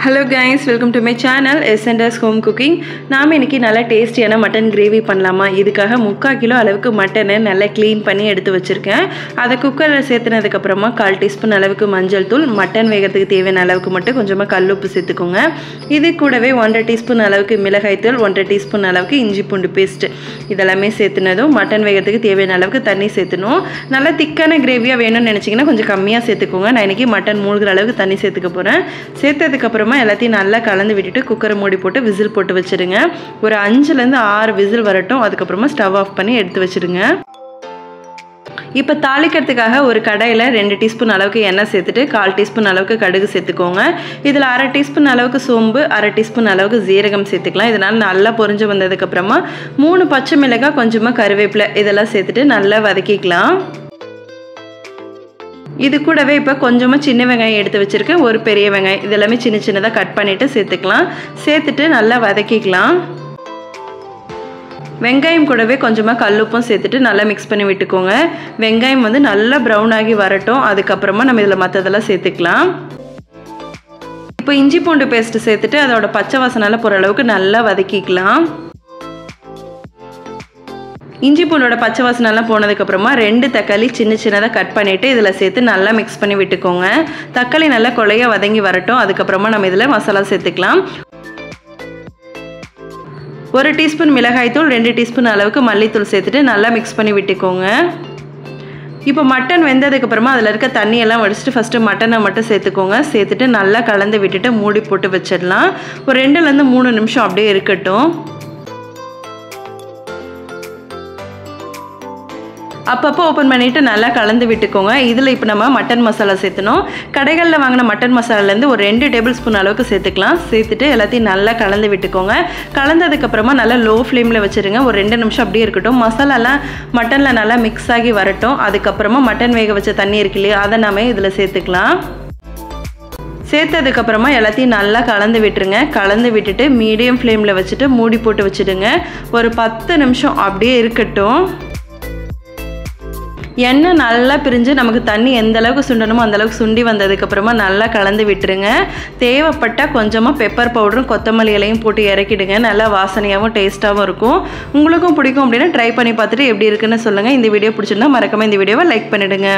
Hello guys, welcome to my channel S&S Home Cooking. நாம இன்னைக்கு நல்ல டேஸ்டியான மட்டன் கிரேவி பண்ணலாமா? இதுக்காக 3/4 கிலோ அளவுக்கு மட்டனை நல்லா க்ளீன் பண்ணி எடுத்து வச்சிருக்கேன். அதை குக்கர்ல சேர்த்துனதுக்கு அப்புறமா 1/4 டீஸ்பூன் அளவுக்கு மஞ்சள் தூள், மட்டன் வேகிறதுக்கு தேவையான அளவுக்கு மட்டும் கொஞ்சமா கல்லுப்பு சேர்த்துக்கோங்க. இது கூடவே 1/2 டீஸ்பூன் அளவுக்கு மிளகாய் தூள், 1/2 டீஸ்பூன் அளவுக்கு இஞ்சி பூண்டு பேஸ்ட் இதெல்லாம் சேர்த்துனதும் மட்டன் வேகிறதுக்கு தேவையான அளவுக்கு தண்ணி சேர்த்தணும். நல்ல திக்கான கிரேவியா வேணும்னு நினைச்சீங்கன்னா கொஞ்சம் கம்மியா சேர்த்துக்கோங்க. நான் இன்னைக்கு மட்டன் மூழ்கிற அளவுக்கு தண்ணி சேர்த்துக்க போறேன். சேர்த்ததுக்கு அப்புறமா எல்லாத்தையும் நல்லா கலந்து விட்டுட்டு குக்கரை மூடி போட்டு விசில் போட்டு வச்சிடுங்க. ஒரு 5 ல இருந்து 6 விசில் வரட்டும். அதுக்கு அப்புறமா ஸ்டவ் ஆஃப் பண்ணி எடுத்து வச்சிடுங்க. இப்போ தாளிக்கிறதுக்காக ஒரு கடாயில் 2 டீஸ்பூன் அளவுக்கு எண்ணெய் சேர்த்துட்டு 1/4 டீஸ்பூன் அளவுக்கு கடுகு சேர்த்துக்கோங்க. இதில் 1/2 டீஸ்பூன் அளவுக்கு சோம்பு, 1/2 டீஸ்பூன் அளவுக்கு ஜீரகம் சேர்த்துக்கலாம். இதனால் நல்லா பொரிஞ்சு வந்ததுக்கப்புறமா 3 பச்சை மிளகாய், கொஞ்சமாக கருவேப்பிலை இதெல்லாம் சேர்த்துட்டு நல்லா வதக்கிக்கலாம். இது கூடவே இப்போ கொஞ்சமாக சின்ன வெங்காயம் எடுத்து வச்சுருக்கேன், ஒரு பெரிய வெங்காயம் இதெல்லாமே சின்ன சின்னதாக கட் பண்ணிவிட்டு சேர்த்துக்கலாம். சேர்த்துட்டு நல்லா வதக்கிக்கலாம். வெங்காயம் கூடவே கொஞ்சமாக கல்லுப்பும் சேர்த்துட்டு நல்லா மிக்ஸ் பண்ணி விட்டுக்கோங்க. வெங்காயம் வந்து நல்லா ப்ரௌன் ஆகி வரட்டும். அதுக்கப்புறமா நம்ம இதில் மற்றதெல்லாம் சேர்த்துக்கலாம். இப்போ இஞ்சி பூண்டு பேஸ்ட்டு சேர்த்துட்டு அதோட பச்சை வாசனை போகிற அளவுக்கு நல்லா வதக்கிக்கலாம். இஞ்சி பூண்டோட பச்சை வாசனைலாம் போனதுக்கப்புறமா 2 தக்காளி சின்ன சின்னதாக கட் பண்ணிவிட்டு இதில் சேர்த்து நல்லா மிக்ஸ் பண்ணி விட்டுக்கோங்க. தக்காளி நல்லா கொலையாக வதங்கி வரட்டும். அதுக்கப்புறமா நம்ம இதில் மசாலா சேர்த்துக்கலாம். 1 டீஸ்பூன் மிளகாய் தூள், 2 டீஸ்பூன் அளவுக்கு மல்லித்தூள் சேர்த்துட்டு நல்லா மிக்ஸ் பண்ணி விட்டுக்கோங்க. இப்போ மட்டன் வெந்ததுக்கப்புறமா அதில் இருக்க தண்ணியெல்லாம் வடிச்சிட்டு ஃபஸ்ட்டு மட்டனை மட்டும் சேர்த்துக்கோங்க. சேர்த்துட்டு நல்லா கலந்து விட்டுட்டு மூடி போட்டு வச்சிடலாம். ஒரு 2 ல இருந்து 3 நிமிஷம் அப்படியே இருக்கட்டும். அப்பப்போ ஓப்பன் பண்ணிவிட்டு நல்லா கலந்து விட்டுக்கோங்க. இதில் இப்போ நம்ம மட்டன் மசாலா சேர்த்தணும். கடைகளில் வாங்கின மட்டன் மசாலாலேருந்து ஒரு 2 டேபிள் ஸ்பூன் அளவுக்கு சேர்த்துக்கலாம். சேர்த்துட்டு எல்லாத்தையும் நல்லா கலந்து விட்டுக்கோங்க. கலந்ததுக்கப்புறமா நல்லா லோ ஃப்ளேமில் வச்சுருங்க. ஒரு 2 நிமிஷம் அப்படியே இருக்கட்டும். மசாலாலாம் மட்டனில் நல்லா மிக்ஸ் ஆகி வரட்டும். அதுக்கப்புறமா மட்டன் வேக வச்ச தண்ணி இருக்கு இல்லையா, அதை நம்ம இதில் சேர்த்துக்கலாம். சேர்த்ததுக்கப்புறமா எல்லாத்தையும் நல்லா கலந்து விட்டுருங்க. கலந்து விட்டுட்டு மீடியம் ஃப்ளேமில் வச்சுட்டு மூடி போட்டு வச்சுடுங்க. ஒரு 10 நிமிஷம் அப்படியே இருக்கட்டும். எண்ணெய் நல்லா பிரிஞ்சு நமக்கு தண்ணி எந்த அளவுக்கு சுண்டணுமோ அந்தளவுக்கு சுண்டி வந்ததுக்கப்புறமா நல்லா கலந்து விட்டுருங்க. தேவைப்பட்டால் கொஞ்சமாக பெப்பர் பவுடரும் கொத்தமல்லி இலையும் போட்டு இறக்கிடுங்க. நல்லா வாசனையாகவும் டேஸ்ட்டாகவும் இருக்கும். உங்களுக்கும் பிடிக்கும் அப்படின்னா ட்ரை பண்ணி பார்த்துட்டு எப்படி இருக்குன்னு சொல்லுங்கள். இந்த வீடியோ பிடிச்சிருந்தா மறக்காமல் இந்த வீடியோவை லைக் பண்ணிவிடுங்க.